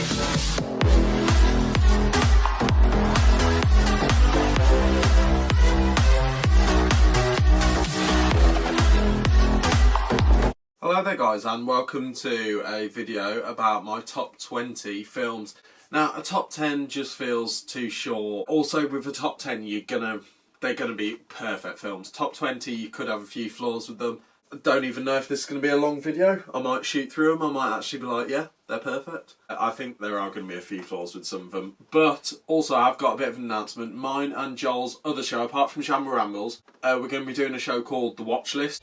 Hello there guys, and welcome to a video about my top 20 films. Now a top 10 just feels too short. Also with a top 10 they're gonna be perfect films. Top 20 you could have a few flaws with them. I don't even know if this is going to be a long video. I might shoot through them, I might actually be like, yeah, they're perfect. I think there are going to be a few flaws with some of them. But also I've got a bit of an announcement. Mine and Joel's other show, apart from Shamble Rambles, we're going to be doing a show called The Watch List.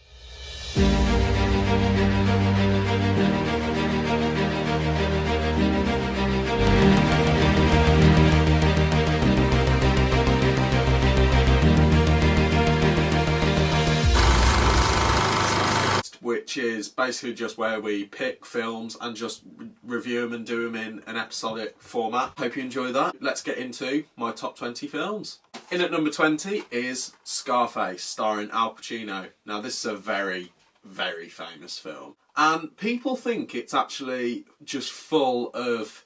Which is basically just where we pick films and just review them and do them in an episodic format. Hope you enjoy that. Let's get into my top 20 films. In at number 20 is Scarface, starring Al Pacino. Now this is a very, very famous film. And people think it's actually just full of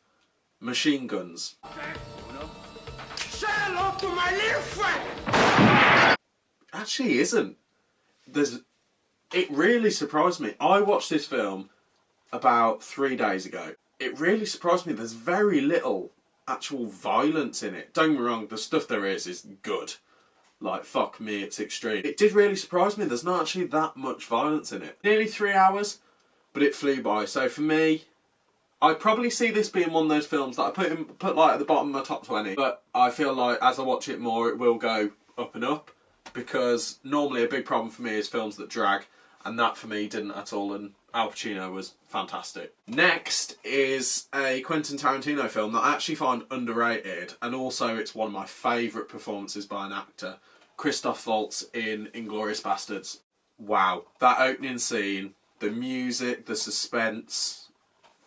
machine guns. Say hello to my little friend! Actually isn't. It really surprised me. I watched this film about 3 days ago. It really surprised me. There's very little actual violence in it. Don't get me wrong, the stuff there is good. Like, fuck me, it's extreme. It did really surprise me. There's not actually that much violence in it. Nearly 3 hours, but it flew by. So for me, I probably see this being one of those films that I put like at the bottom of my top 20. But I feel like as I watch it more, it will go up and up. Because normally a big problem for me is films that drag. And that for me didn't at all, and Al Pacino was fantastic. Next is a Quentin Tarantino film that I actually find underrated, and also it's one of my favourite performances by an actor. Christoph Waltz in Inglorious Bastards. Wow, that opening scene, the music, the suspense,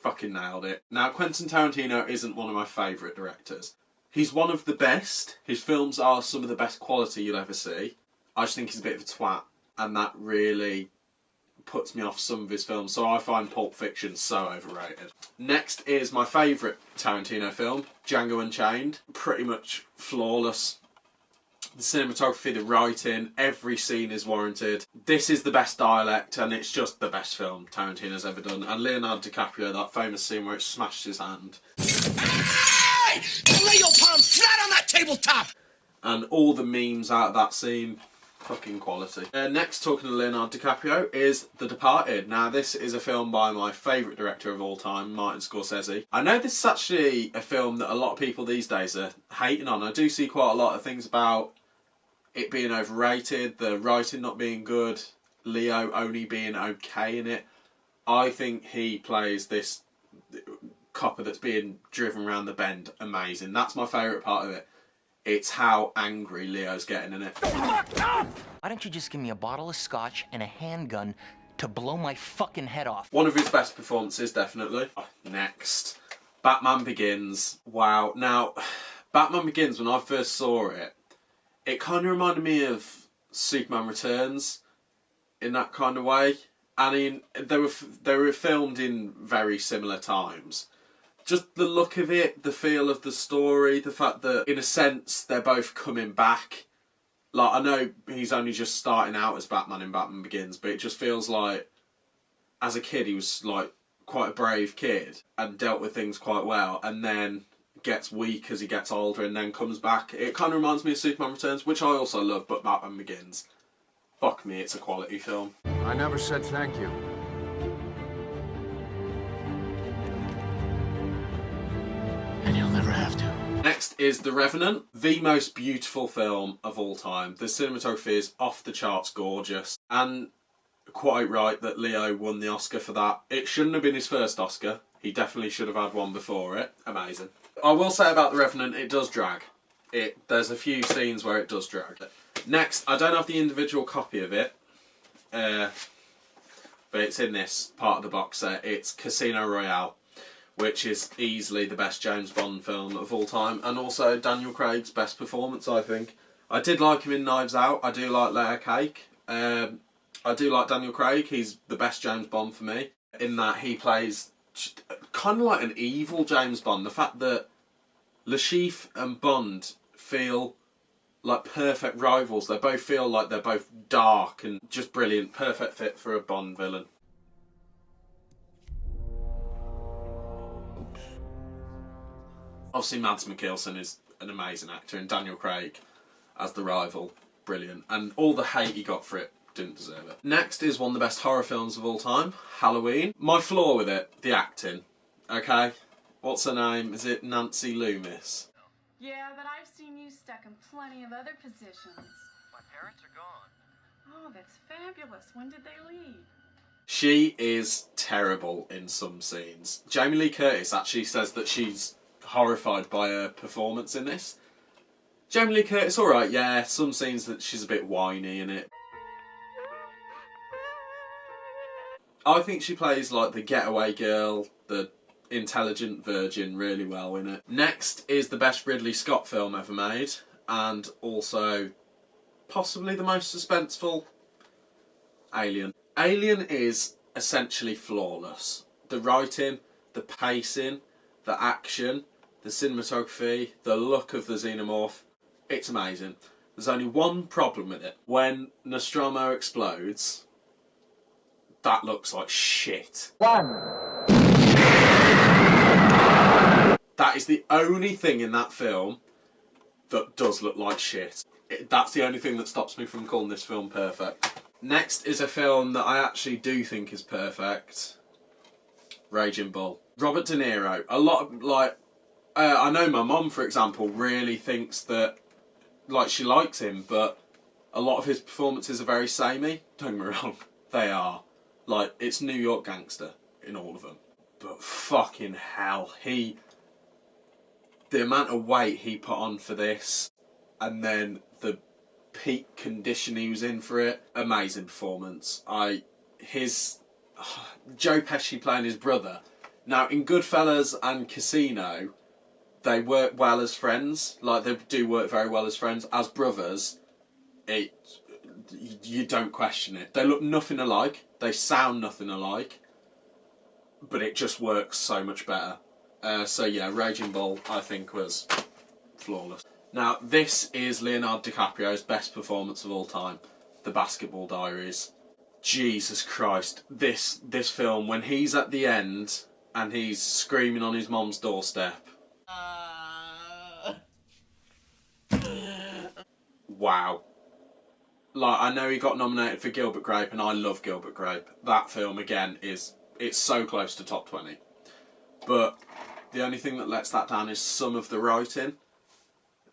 fucking nailed it. Now Quentin Tarantino isn't one of my favourite directors. He's one of the best. His films are some of the best quality you'll ever see. I just think he's a bit of a twat, and that really puts me off some of his films, so I find Pulp Fiction so overrated. Next is my favourite Tarantino film, Django Unchained. Pretty much flawless. The cinematography, the writing, every scene is warranted. This is the best dialect, and it's just the best film Tarantino's ever done. And Leonardo DiCaprio, that famous scene where it smashed his hand. Hey! Lay your palm flat on that tabletop! And all the memes out of that scene. Fucking quality. Next, talking to Leonardo DiCaprio, is The Departed. Now this is a film by my favourite director of all time, Martin Scorsese. I know this is actually a film that a lot of people these days are hating on. I do see quite a lot of things about it being overrated, the writing not being good, Leo only being okay in it. I think he plays this copper that's being driven around the bend amazing. That's my favourite part of it. It's how angry Leo's getting in it. Why don't you just give me a bottle of scotch and a handgun to blow my fucking head off? One of his best performances, definitely. Next, Batman Begins. Wow. Now, Batman Begins, when I first saw it, it kind of reminded me of Superman Returns in that kind of way. I mean, they were filmed in very similar times. Just the look of it, the feel of the story, the fact that, in a sense, they're both coming back. Like, I know he's only just starting out as Batman in Batman Begins, but it just feels like, as a kid, he was, like, quite a brave kid and dealt with things quite well, and then gets weak as he gets older and then comes back. It kind of reminds me of Superman Returns, which I also love, but Batman Begins. Fuck me, it's a quality film. I never said thank you. And you'll never have to. Next is The Revenant, the most beautiful film of all time. The cinematography is off the charts gorgeous, and quite right that Leo won the Oscar for that. It shouldn't have been his first Oscar. He definitely should have had one before it. Amazing. I will say about The Revenant, it does drag. There's a few scenes where it does drag. Next, I don't have the individual copy of it, but it's in this part of the box set. It's Casino Royale, which is easily the best James Bond film of all time, and also Daniel Craig's best performance, I think. I did like him in Knives Out. I do like Layer Cake. I do like Daniel Craig. He's the best James Bond for me, in that he plays kind of like an evil James Bond. The fact that Lashif and Bond feel like perfect rivals. They both feel like they're both dark and just brilliant. Perfect fit for a Bond villain. Oops. Obviously, Mads Mikkelsen is an amazing actor, and Daniel Craig as the rival, brilliant. And all the hate he got for it, didn't deserve it. Next is one of the best horror films of all time, Halloween. My flaw with it, the acting. Okay? What's her name? Is it Nancy Loomis? Yeah, but I've seen you stuck in plenty of other positions. My parents are gone. Oh, that's fabulous. When did they leave? She is terrible in some scenes. Jamie Lee Curtis actually says that she's horrified by her performance in this. Jamie Lee Curtis, alright, yeah, some scenes that she's a bit whiny in it. I think she plays like the getaway girl, the intelligent virgin really well in it. Next is the best Ridley Scott film ever made, and also possibly the most suspenseful, Alien. Alien is essentially flawless. The writing, the pacing, the action, the cinematography, the look of the xenomorph, it's amazing. There's only one problem with it. When Nostromo explodes, that looks like shit. That is the only thing in that film that does look like shit. That's the only thing that stops me from calling this film perfect. Next is a film that I actually do think is perfect. Raging Bull. Robert De Niro. A lot of, like, I know my mum, for example, really thinks that, like, she likes him, but a lot of his performances are very samey. Don't get me wrong, they are. Like, it's New York gangster in all of them. But fucking hell, the amount of weight he put on for this, and then the peak condition he was in for it, amazing performance. Joe Pesci playing his brother. Now, in Goodfellas and Casino, they work well as friends. Like, they do work very well as friends. As brothers, you don't question it. They look nothing alike. They sound nothing alike. But it just works so much better. So yeah, Raging Bull, I think, was flawless. Now, this is Leonardo DiCaprio's best performance of all time. The Basketball Diaries. Jesus Christ. This film, when he's at the end and he's screaming on his mom's doorstep. Wow. Like, I know he got nominated for Gilbert Grape, and I love Gilbert Grape. That film, again, it's so close to top 20. But the only thing that lets that down is some of the writing.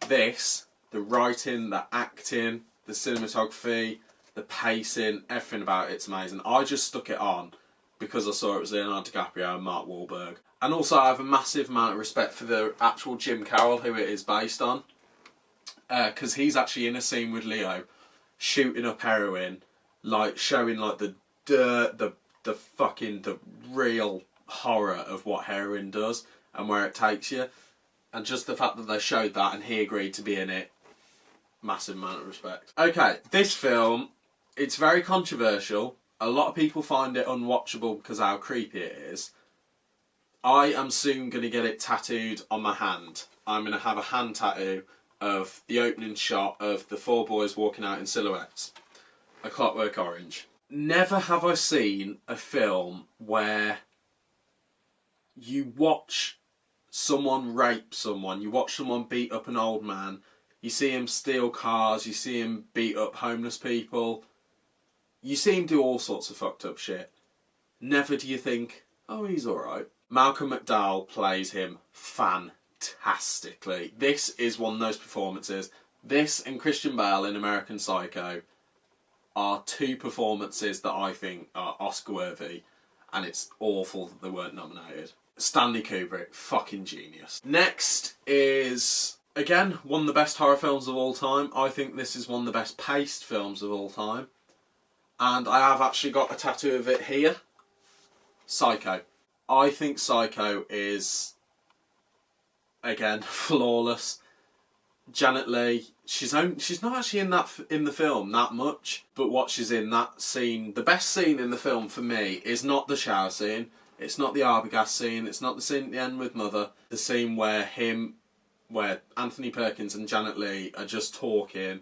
This, the writing, the acting, the cinematography, the pacing, everything about it's amazing. I just stuck it on because I saw it was Leonardo DiCaprio and Mark Wahlberg. And also I have a massive amount of respect for the actual Jim Carroll, who it is based on. Because he's actually in a scene with Leo, shooting up heroin, like showing like the dirt, the real horror of what heroin does and where it takes you. And just the fact that they showed that and he agreed to be in it, massive amount of respect. Okay, this film, it's very controversial. A lot of people find it unwatchable because of how creepy it is. I am soon going to get it tattooed on my hand. I'm going to have a hand tattoo of the opening shot of the four boys walking out in silhouettes. A Clockwork Orange. Never have I seen a film where you watch someone rape someone, you watch someone beat up an old man, you see him steal cars, you see him beat up homeless people, you see him do all sorts of fucked up shit. Never do you think, oh, he's alright. Malcolm McDowell plays him fantastically. This is one of those performances. This and Christian Bale in American Psycho are two performances that I think are Oscar worthy, and it's awful that they weren't nominated. Stanley Kubrick, fucking genius. Next is, again, one of the best horror films of all time. I think this is one of the best paced films of all time. And I have actually got a tattoo of it here. Psycho. I think Psycho is, again, flawless. Janet Leigh, she's not actually in the film that much, but what she's in that scene, the best scene in the film for me is not the shower scene, It's not the Arbogast scene, it's not the scene at the end with Mother, the scene where Anthony Perkins and Janet Leigh are just talking,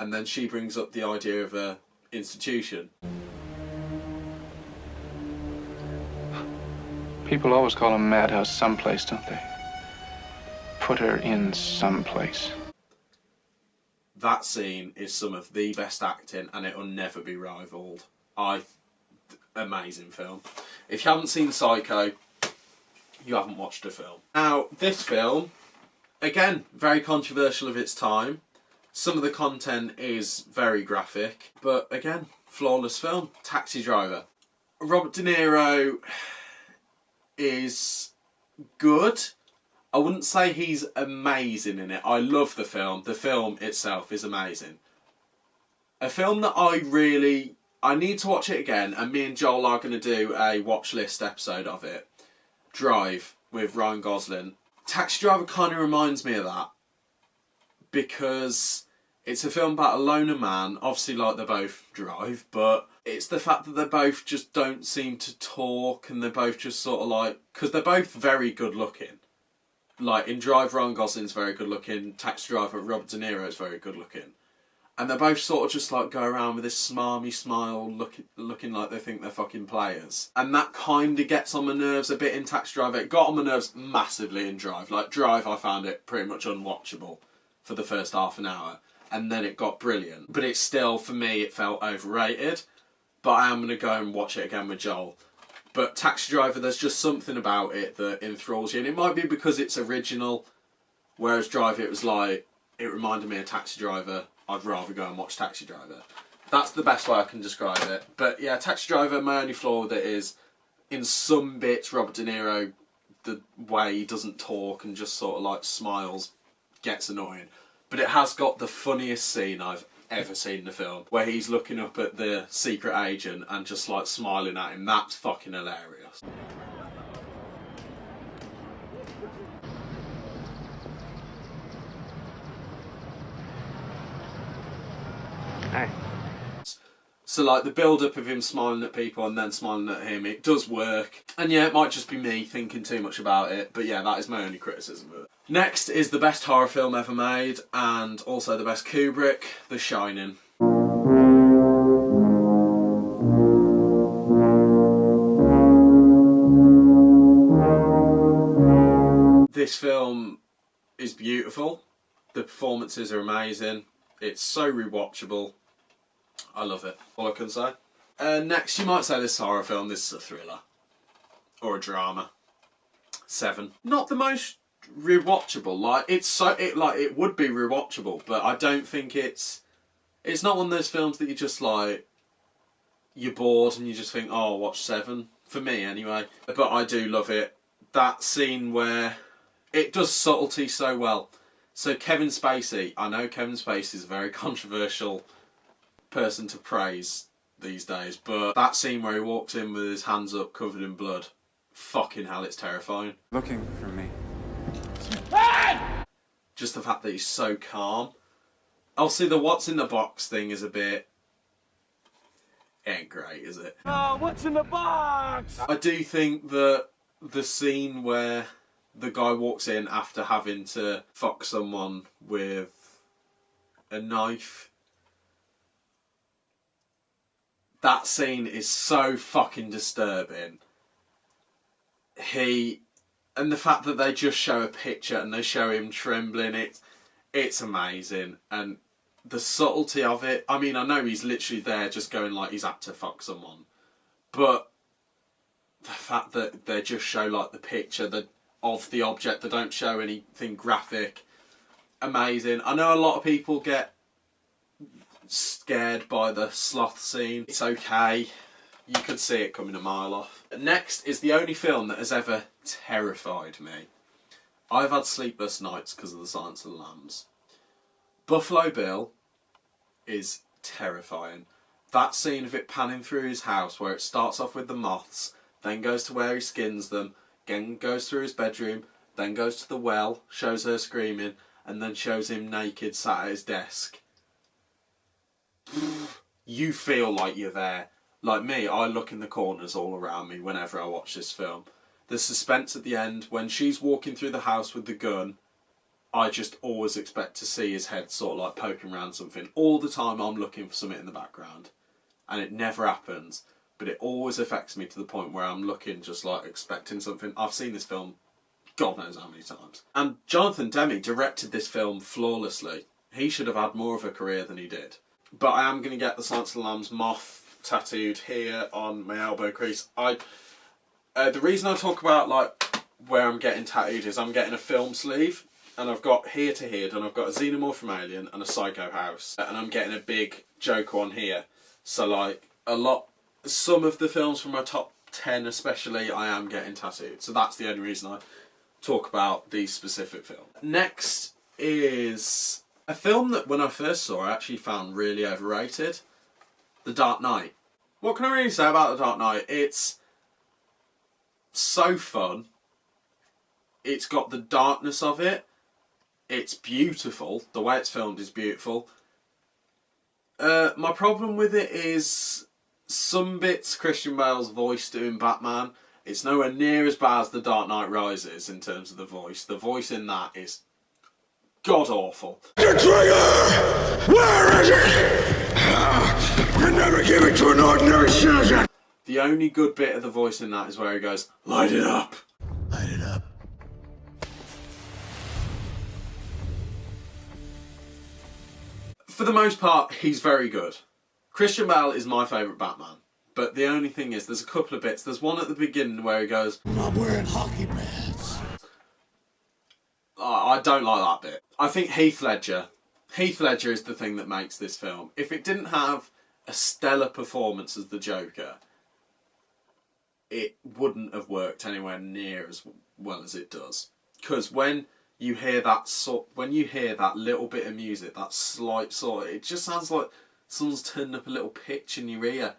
and then she brings up the idea of a institution. People always call a madhouse someplace, don't they? Put her in someplace. That scene is some of the best acting, and it will never be rivalled. Amazing film. If you haven't seen Psycho, you haven't watched a film. Now, this film, again, very controversial of its time. Some of the content is very graphic, but again, flawless film. Taxi Driver. Robert De Niro is good. I wouldn't say he's amazing in it. I love the film. The film itself is amazing. A film that I need to watch it again, and me and Joel are going to do a watch list episode of it. Drive, with Ryan Gosling. Taxi Driver kind of reminds me of that, because it's a film about a loner man. Obviously, like, they both drive, but it's the fact that they both just don't seem to talk, and they're both just sort of like, because they're both very good looking. Like, in Drive, Ryan Gosling's very good looking. Taxi Driver, Robert De Niro is very good looking. And they both sort of just like go around with this smarmy smile, looking like they think they're fucking players. And that kind of gets on my nerves a bit in Taxi Driver. It got on my nerves massively in Drive. Like, Drive, I found it pretty much unwatchable for the first half an hour. And then it got brilliant. But it's still, for me, it felt overrated. But I am going to go and watch it again with Joel. But Taxi Driver, there's just something about it that enthralls you. And it might be because it's original. Whereas Drive, it was like, it reminded me of Taxi Driver. I'd rather go and watch Taxi Driver. That's the best way I can describe it. But yeah, Taxi Driver, my only flaw with it is, in some bits, Robert De Niro, the way he doesn't talk and just sort of like smiles, gets annoying. But it has got the funniest scene I've ever seen in the film, where he's looking up at the secret agent and just like smiling at him. That's fucking hilarious. Hey. So like the build-up of him smiling at people and then smiling at him, it does work. And yeah, it might just be me thinking too much about it, but yeah, that is my only criticism of it. Next is the best horror film ever made, and also the best Kubrick, The Shining. This film is beautiful. The performances are amazing. It's so rewatchable. I love it. All I can say. Next, you might say this is a horror film. This is a thriller. Or a drama. Seven. Not the most rewatchable. Like, it would be rewatchable, but I don't think it's not one of those films that you just like, you're bored and you just think, oh, I'll watch Seven. For me, anyway. But I do love it. That scene where it does subtlety so well. So Kevin Spacey, I know Kevin Spacey is a very controversial person to praise these days, but that scene where he walks in with his hands up covered in blood, fucking hell, it's terrifying. Looking for me. Just the fact that he's so calm. Obviously the what's in the box thing is a bit, ain't great, is it? Oh, what's in the box? I do think that the scene where the guy walks in after having to fuck someone with a knife, that scene is so fucking disturbing. And the fact that they just show a picture and they show him trembling, it's amazing. And the subtlety of it, I mean, I know he's literally there just going like he's had to fuck someone, but the fact that they just show like the picture of the object, they don't show anything graphic, amazing. I know a lot of people get scared by the sloth scene. It's okay. You could see it coming a mile off. Next is the only film that has ever terrified me. I've had sleepless nights because of The Silence of the Lambs. Buffalo Bill is terrifying. That scene of it panning through his house where it starts off with the moths, then goes to where he skins them, again goes through his bedroom, then goes to the well, shows her screaming, and then shows him naked sat at his desk. You feel like you're there. Like me, I look in the corners all around me whenever I watch this film. The suspense at the end, when she's walking through the house with the gun, I just always expect to see his head sort of like poking around something. All the time I'm looking for something in the background. And it never happens. But it always affects me to the point where I'm looking just like expecting something. I've seen this film God knows how many times. And Jonathan Demme directed this film flawlessly. He should have had more of a career than he did. But I am going to get the Silence of the Lambs moth tattooed here on my elbow crease. The reason I talk about like where I'm getting tattooed is I'm getting a film sleeve, and I've got here to here, and I've got a Xenomorph from Alien and a Psycho House, and I'm getting a big Joker on here. So like some of the films from my top 10 especially, I am getting tattooed. So that's the only reason I talk about these specific films. Next is a film that when I first saw I actually found really overrated. The Dark Knight. What can I really say about The Dark Knight? It's so fun. It's got the darkness of it. It's beautiful. The way it's filmed is beautiful. My problem with it is some bits Christian Bale's voice doing Batman. It's nowhere near as bad as The Dark Knight Rises in terms of the voice. The voice in that is god-awful. The trigger! Where is it? You never give it to an ordinary citizen! The only good bit of the voice in that is where he goes, "Light it up." Light it up. For the most part, he's very good. Christian Bale is my favourite Batman. But the only thing is, there's a couple of bits. There's one at the beginning where he goes, I'm wearing hockey pads. I don't like that bit. I think Heath Ledger is the thing that makes this film. If it didn't have a stellar performance as the Joker, it wouldn't have worked anywhere near as well as it does. Because when you hear that little bit of music, that slight sort, it just sounds like someone's turned up a little pitch in your ear.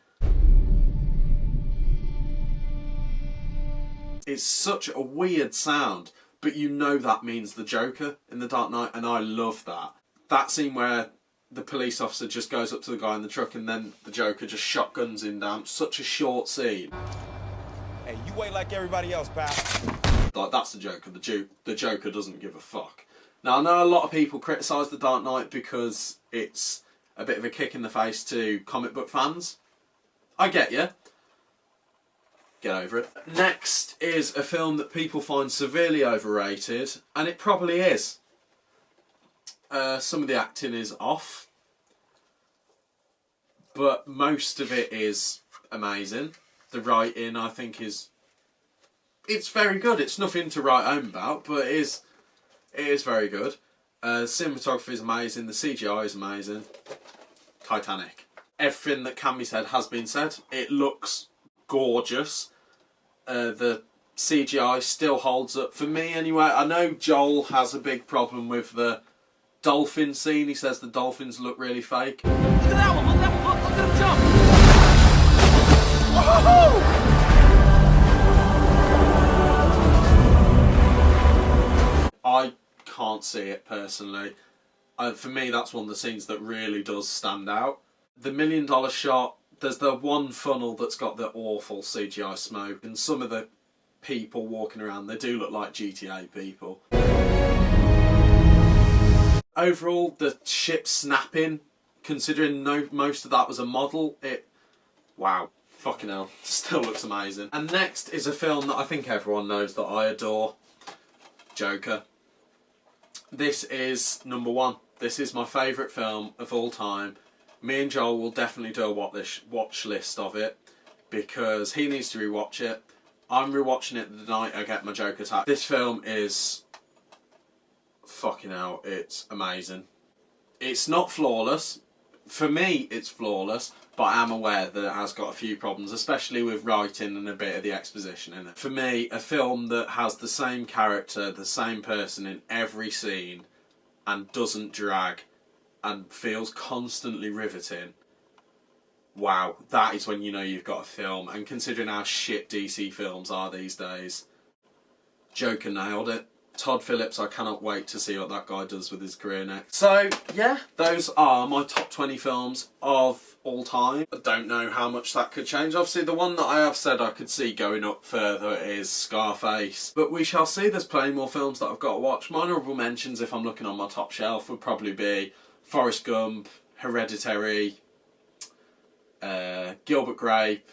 It's such a weird sound, but you know that means the Joker in The Dark Knight, and I love that. That scene where the police officer just goes up to the guy in the truck and then the Joker just shotguns him down. Such a short scene. Hey, you wait like everybody else, pal. Like, that's the Joker. The Joker doesn't give a fuck. Now, I know a lot of people criticise The Dark Knight because it's a bit of a kick in the face to comic book fans. I get you. Get over it. Next is a film that people find severely overrated, and it probably is. Some of the acting is off, but most of it is amazing. The writing, I think, it's very good. It's nothing to write home about, but it is very good. The cinematography is amazing. The CGI is amazing. Titanic. Everything that can be said has been said. It looks gorgeous. The CGI still holds up for me anyway. I know Joel has a big problem with the dolphin scene. He says the dolphins look really fake. Look at that one! Look at him jump! I can't see it personally. For me, that's one of the scenes that really does stand out. The $1 million shot, there's the one funnel that's got the awful CGI smoke, and some of the people walking around, they do look like GTA people. Overall, the ship snapping, considering most of that was a model, wow, fucking hell, still looks amazing. And next is a film that I think everyone knows that I adore, Joker. This is number one. This is my favourite film of all time. Me and Joel will definitely do a watch list of it, because he needs to rewatch it. I'm rewatching it the night I get my Joker tattoo. This film is fucking hell, it's amazing. It's not flawless. For me, it's flawless, but I am aware that it has got a few problems, especially with writing and a bit of the exposition in it. For me, a film that has the same character, the same person in every scene, and doesn't drag, and feels constantly riveting, wow, that is when you know you've got a film. And considering how shit DC films are these days, Joker nailed it. Todd Phillips, I cannot wait to see what that guy does with his career next. So, yeah, those are my top 20 films of all time. I don't know how much that could change. Obviously, the one that I have said I could see going up further is Scarface. But we shall see. There's plenty more films that I've got to watch. My honourable mentions, if I'm looking on my top shelf, would probably be Forrest Gump, Hereditary, Gilbert Grape,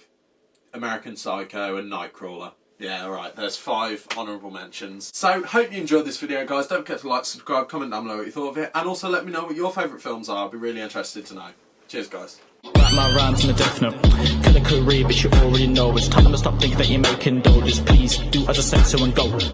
American Psycho, and Nightcrawler. Yeah, alright, there's 5 honourable mentions. So, hope you enjoyed this video, guys. Don't forget to like, subscribe, comment down below what you thought of it, and also let me know what your favourite films are. I'd be really interested to know. Cheers, guys. Write my rhymes in a death note. Kill a career, but you already know. It's time to stop thinking that you're making dough. Just please do as I say so and go.